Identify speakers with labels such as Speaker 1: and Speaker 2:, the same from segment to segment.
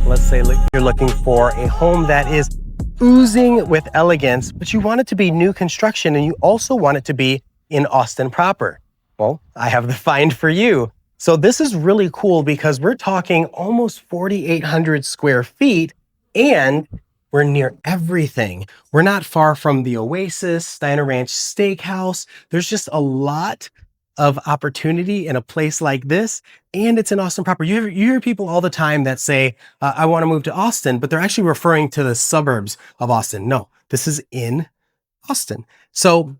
Speaker 1: Let's say you're looking for a home that is oozing with elegance, but you want it to be new construction and you also want it to be in Austin proper. Well, I have the find for you. So this is really cool because we're talking almost 4,800 square feet and we're near everything. We're not far from the Oasis, Steiner Ranch Steakhouse. There's just a lot of opportunity in a place like this, and it's in Austin proper. You hear people all the time that say, I want to move to Austin, but they're actually referring to the suburbs of Austin. No, this is in Austin. So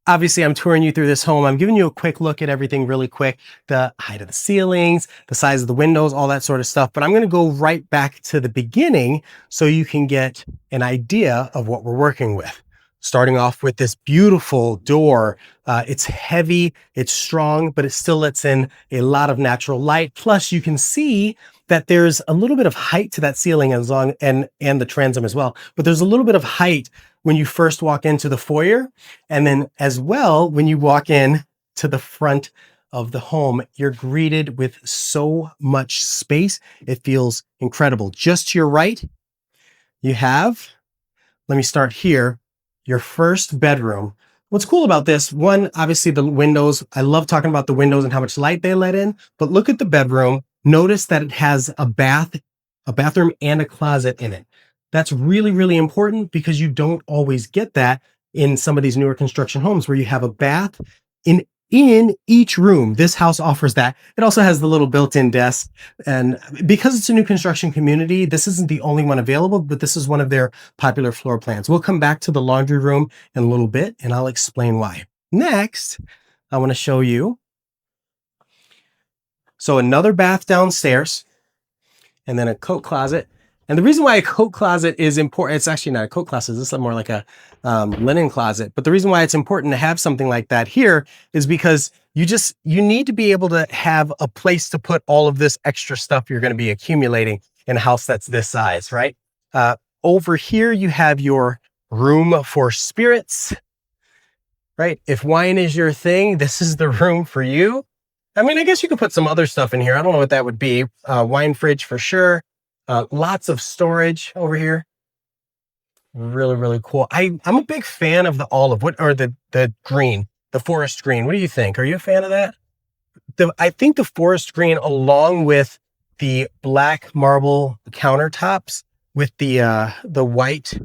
Speaker 1: obviously I'm touring you through this home. I'm giving you a quick look at everything really quick, the height of the ceilings, the size of the windows, all that sort of stuff. But I'm going to go right back to the beginning so you can get an idea of what we're working with. Starting off with this beautiful door. It's heavy, it's strong, but it still lets in a lot of natural light. Plus you can see that there's a little bit of height to that ceiling and the transom as well. But there's a little bit of height when you first walk into the foyer. And then as well, when you walk in to the front of the home, you're greeted with so much space. It feels incredible. Just to your right, you have, let me start here, your first bedroom. What's cool about this, one, obviously the windows. I love talking about the windows and how much light they let in, but look at the bedroom. Notice that it has a bathroom and a closet in it. That's really, really important because you don't always get that in some of these newer construction homes where you have a bath in each room. This house offers that. It also has the little built-in desk. And because it's a new construction community, this isn't the only one available, but this is one of their popular floor plans. We'll come back to the laundry room in a little bit and I'll explain why. Next, I want to show you. So another bath downstairs and then a coat closet. And the reason why a coat closet is important, it's actually not a coat closet, this is more like a linen closet. But the reason why it's important to have something like that here is because you need to be able to have a place to put all of this extra stuff you're going to be accumulating in a house that's this size, right? Over here, you have your room for spirits, right? If wine is your thing, this is the room for you. I mean, I guess you could put some other stuff in here. I don't know what that would be. Wine fridge for sure. Lots of storage over here. Really, really cool. I'm a big fan of the olive, the green, the forest green. What do you think? Are you a fan of that? I think the forest green, along with the black marble countertops with the white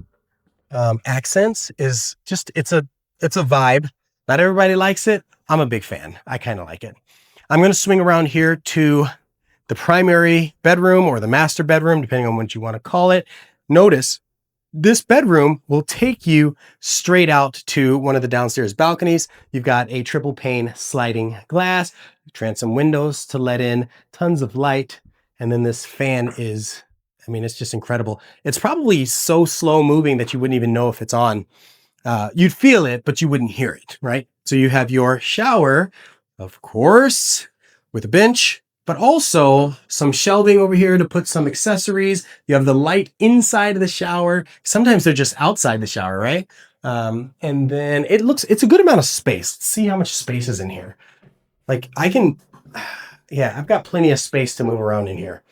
Speaker 1: accents, is just it's a vibe. Not everybody likes it. I'm a big fan. I kind of like it. I'm going to swing around here to the primary bedroom or the master bedroom, depending on what you want to call it. Notice this bedroom will take you straight out to one of the downstairs balconies. You've got a triple pane sliding glass, transom windows to let in tons of light. And then this fan is, I mean, it's just incredible. It's probably so slow moving that you wouldn't even know if it's on. You'd feel it, but you wouldn't hear it, right? So you have your shower, of course, with a bench, but also some shelving over here to put some accessories. You have the light inside of the shower. Sometimes they're just outside the shower, right? And then it's a good amount of space. Let's see how much space is in here. Like I've got plenty of space to move around in here.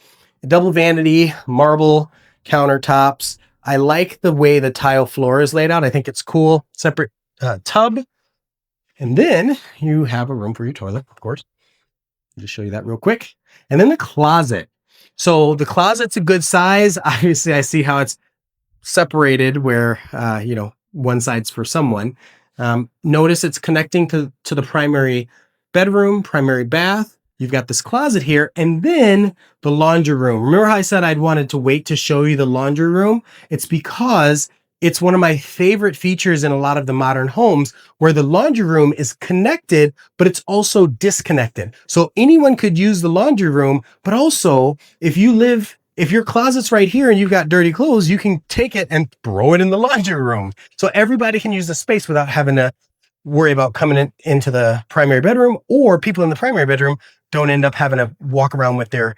Speaker 1: Double vanity, marble countertops. I like the way the tile floor is laid out. I think it's cool. Separate tub. And then you have a room for your toilet, of course. I'll just show you that real quick. And then the closet. So the closet's a good size. Obviously, I see how it's separated where, one side's for someone. Notice it's connecting to the primary bedroom, primary bath. You've got this closet here and then the laundry room. Remember how I said I'd wanted to wait to show you the laundry room? It's because it's one of my favorite features in a lot of the modern homes where the laundry room is connected, but it's also disconnected. So anyone could use the laundry room, but also if your closet's right here and you've got dirty clothes, you can take it and throw it in the laundry room. So everybody can use the space without having to worry about coming into the primary bedroom, or people in the primary bedroom don't end up having to walk around with their,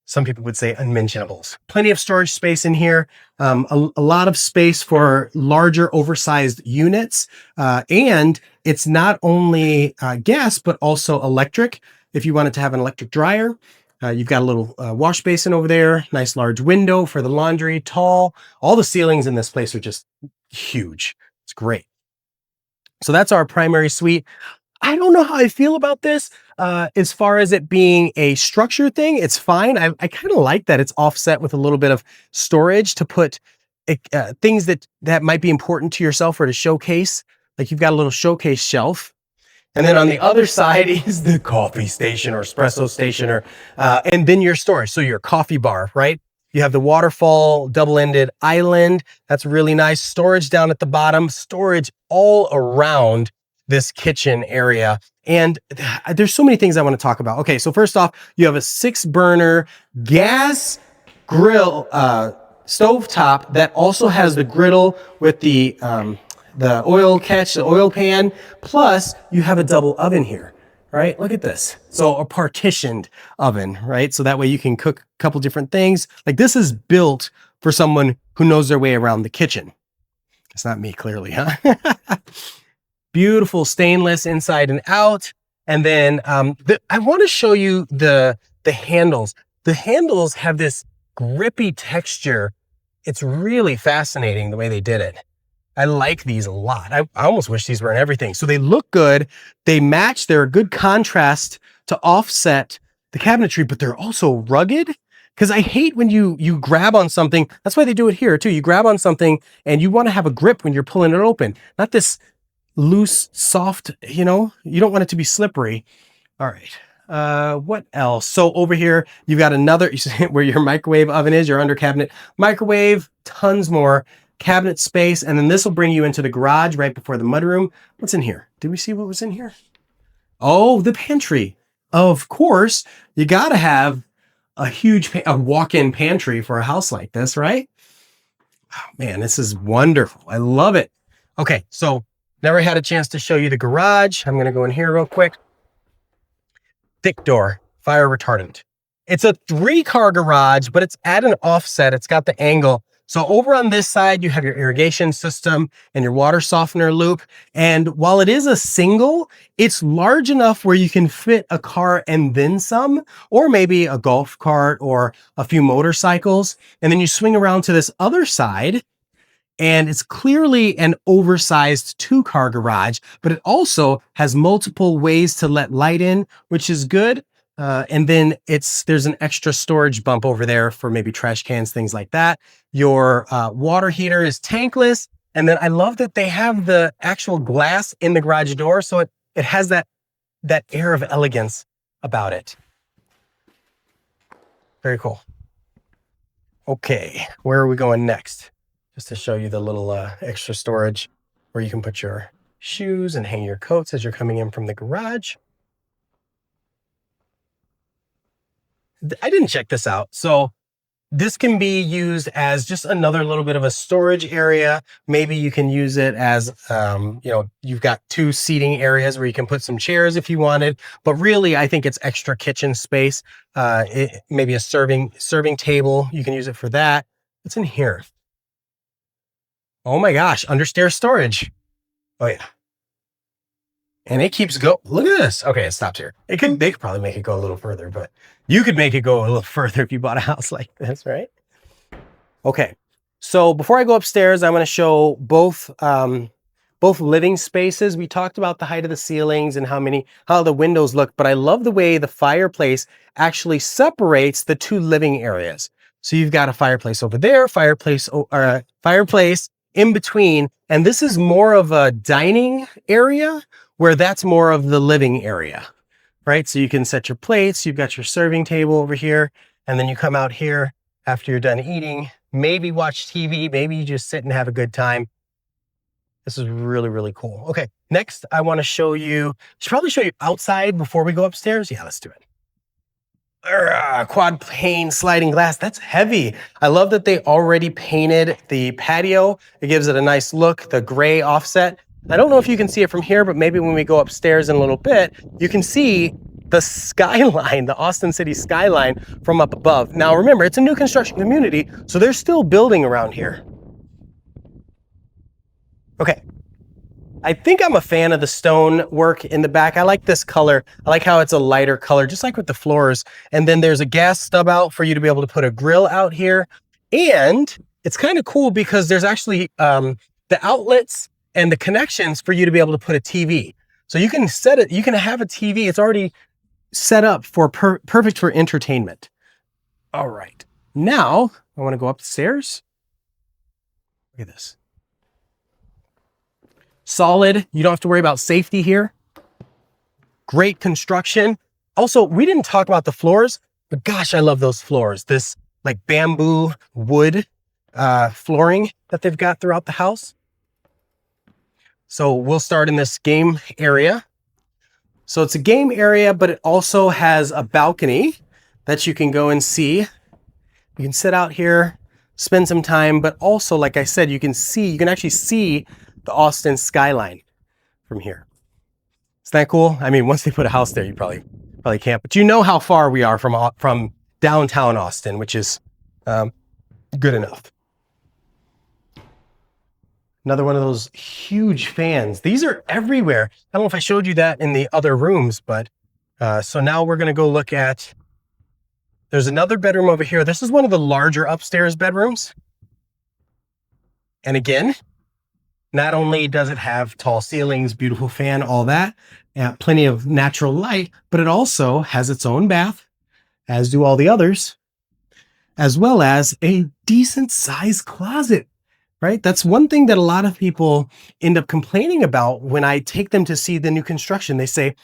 Speaker 1: some people would say, unmentionables. Plenty of storage space in here. A lot of space for larger oversized units. And it's not only gas, but also electric. if you wanted to have an electric dryer. You've got a little wash basin over there, nice large window for the laundry, tall. All the ceilings in this place are just huge. It's great. So that's our primary suite. I don't know how I feel about this. As far as it being a structure thing, it's fine. I kind of like that it's offset with a little bit of storage to put things that might be important to yourself or to showcase. Like you've got a little showcase shelf. And then on the other side is the coffee station or espresso station, and then your storage. So your coffee bar, right? You have the waterfall double-ended island. That's really nice. Storage down at the bottom, storage all around this kitchen area. And there's so many things I want to talk about. Okay, so first off, you have a 6-burner gas grill, stovetop that also has the griddle with the oil catch, the oil pan, plus you have a double oven here, right? Look at this. So a partitioned oven, right? So that way you can cook a couple different things. Like this is built for someone who knows their way around the kitchen. It's not me, clearly, huh? Beautiful stainless inside and out. And then I want to show you the handles. The handles have this grippy texture. It's really fascinating the way they did it. I like these a lot. I almost wish these were in everything. So they look good. They match. They're a good contrast to offset the cabinetry, but they're also rugged. Because I hate when you grab on something. That's why they do it here too. You grab on something and you want to have a grip when you're pulling it open. Not this loose, soft, you don't want it to be slippery. All right. What else? So over here, you've got another, where your microwave oven is, your under cabinet microwave, tons more cabinet space. And then this will bring you into the garage right before the mudroom. What's in here? Did we see what was in here? Oh, the pantry. Of course, you got to have a huge walk-in pantry for a house like this, right? Oh, man, this is wonderful. I love it. Okay, so never had a chance to show you the garage. I'm going to go in here real quick. Thick door, fire retardant. It's a 3-car garage, but it's at an offset. It's got the angle. So over on this side, you have your irrigation system and your water softener loop. And while it is a single, it's large enough where you can fit a car and then some, or maybe a golf cart or a few motorcycles. And then you swing around to this other side, and it's clearly an oversized 2-car garage, but it also has multiple ways to let light in, which is good. And then there's an extra storage bump over there for maybe trash cans, things like that. Your water heater is tankless. And then I love that they have the actual glass in the garage door. So it has that air of elegance about it. Very cool. Okay, where are we going next? Just to show you the little extra storage where you can put your shoes and hang your coats as you're coming in from the garage. I didn't check this out. So this can be used as just another little bit of a storage area. Maybe you can use it as, you've got 2 seating areas where you can put some chairs if you wanted. But really, I think it's extra kitchen space. Maybe a serving table. You can use it for that. What's in here? Oh my gosh, understairs storage. Oh yeah. And it keeps going. Look at this. Okay, it stops here. They could probably make it go a little further, but you could make it go a little further if you bought a house like this, right? Okay. So before I go upstairs, I want to show both living spaces. We talked about the height of the ceilings and how the windows look, but I love the way the fireplace actually separates the 2 living areas. So you've got a fireplace over there, fireplace in between, and this is more of a dining area, where that's more of the living area, right? So you can set your plates, you've got your serving table over here, and then you come out here after you're done eating, maybe watch TV, maybe you just sit and have a good time. This is really, really cool. Okay, next I want to show you, should probably show you outside before we go upstairs. Yeah, let's do it. Quad pane sliding glass. That's heavy. I love that they already painted the patio. It gives it a nice look, the gray offset. I don't know if you can see it from here, but maybe when we go upstairs in a little bit, you can see the skyline, the Austin City skyline from up above. Now remember, it's a new construction community, so they're still building around here. Okay, I think I'm a fan of the stone work in the back. I like this color. I like how it's a lighter color, just like with the floors. And then there's a gas stub out for you to be able to put a grill out here. And it's kind of cool because there's actually the outlets and the connections for you to be able to put a TV. So you can set it, you can have a TV. It's already set up for perfect for entertainment. All right. Now I want to go up the stairs. Look at this. Solid. You don't have to worry about safety here. Great construction. Also, we didn't talk about the floors, but gosh, I love those floors. This like bamboo wood flooring that they've got throughout the house. So we'll start in this game area. So it's a game area, but it also has a balcony that you can go and see. You can sit out here, spend some time, but also, like I said, you can actually see the Austin skyline from here. Isn't that cool? I mean, once they put a house there, you probably can't, but you know how far we are from downtown Austin, which is good enough. Another one of those huge fans. These are everywhere. I don't know if I showed you that in the other rooms, but so now we're gonna go look at, there's another bedroom over here. This is one of the larger upstairs bedrooms. And again, not only does it have tall ceilings, beautiful fan, all that, plenty of natural light, but it also has its own bath, as do all the others, as well as a decent sized closet, right? That's one thing that a lot of people end up complaining about when I take them to see the new construction. They say,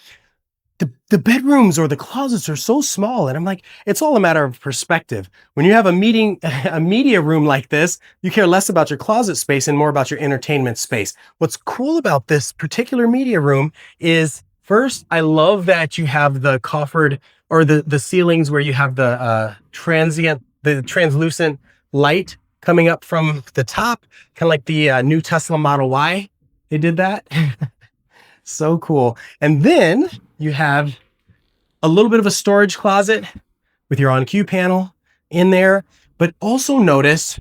Speaker 1: the bedrooms or the closets are so small. And I'm like, it's all a matter of perspective. When you have a media room like this, you care less about your closet space and more about your entertainment space. What's cool about this particular media room is, first, I love that you have the coffered or the ceilings where you have the translucent light coming up from the top, kind of like the new Tesla Model Y. They did that. So cool. And then you have a little bit of a storage closet with your on-cue panel in there, but also notice,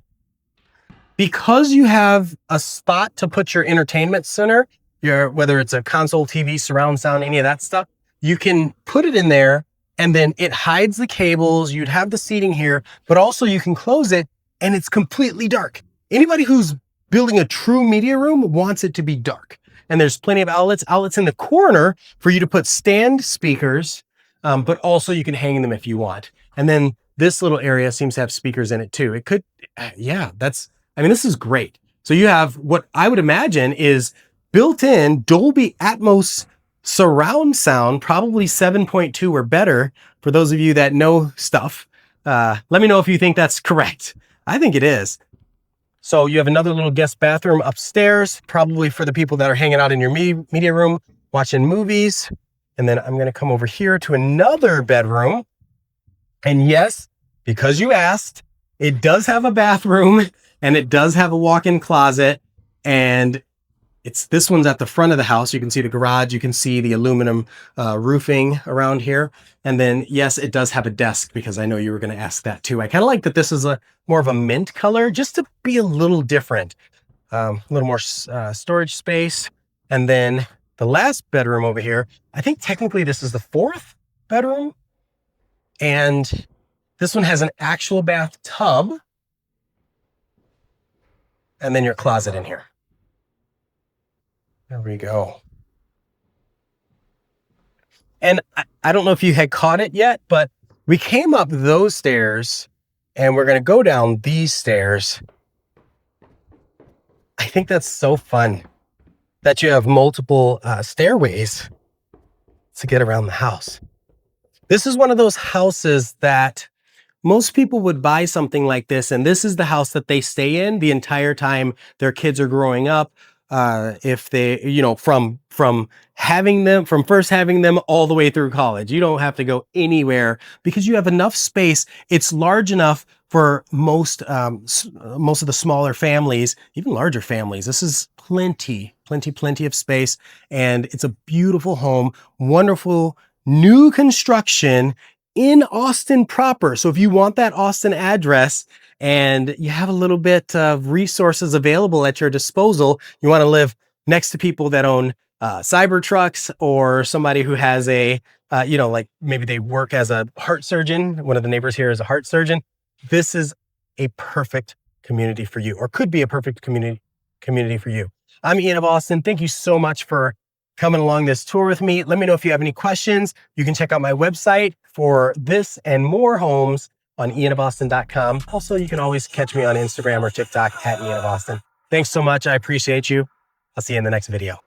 Speaker 1: because you have a spot to put your entertainment center, whether it's a console, TV, surround sound, any of that stuff, you can put it in there and then it hides the cables. You'd have the seating here, but also you can close it and it's completely dark. Anybody who's building a true media room wants it to be dark. And there's plenty of outlets in the corner for you to put stand speakers, but also you can hang them if you want. And then this little area seems to have speakers in it too. It could, yeah, this is great. So you have what I would imagine is built-in Dolby Atmos surround sound, probably 7.2 or better for those of you that know stuff. Let me know if you think that's correct. I think it is. So you have another little guest bathroom upstairs, probably for the people that are hanging out in your media room, watching movies. And then I'm going to come over here to another bedroom. And yes, because you asked, it does have a bathroom and it does have a walk-in closet. And this one's at the front of the house. You can see the garage. You can see the aluminum roofing around here. And then, yes, it does have a desk, because I know you were going to ask that too. I kind of like that this is more of a mint color, just to be a little different, a little more storage space. And then the last bedroom over here, I think technically this is the fourth bedroom. And this one has an actual bathtub. And then your closet in here. There we go. And I don't know if you had caught it yet, but we came up those stairs and we're going to go down these stairs. I think that's so fun that you have multiple stairways to get around the house. This is one of those houses that most people would buy something like this, and this is the house that they stay in the entire time their kids are growing up. If they, from first having them all the way through college, you don't have to go anywhere because you have enough space. It's large enough for most of the smaller families, even larger families. This is plenty of space, and it's a beautiful home, wonderful new construction in Austin proper. So if you want that Austin address, and you have a little bit of resources available at your disposal, you want to live next to people that own cyber trucks, or somebody who has a, like maybe they work as a heart surgeon. One of the neighbors here is a heart surgeon. This is a perfect community for you, or could be a perfect community for you. I'm Ian of Austin. Thank you so much for coming along this tour with me. Let me know if you have any questions. You can check out my website for this and more homes on ianofAustin.com. Also, you can always catch me on Instagram or TikTok at Ian of Austin. Thanks so much. I appreciate you. I'll see you in the next video.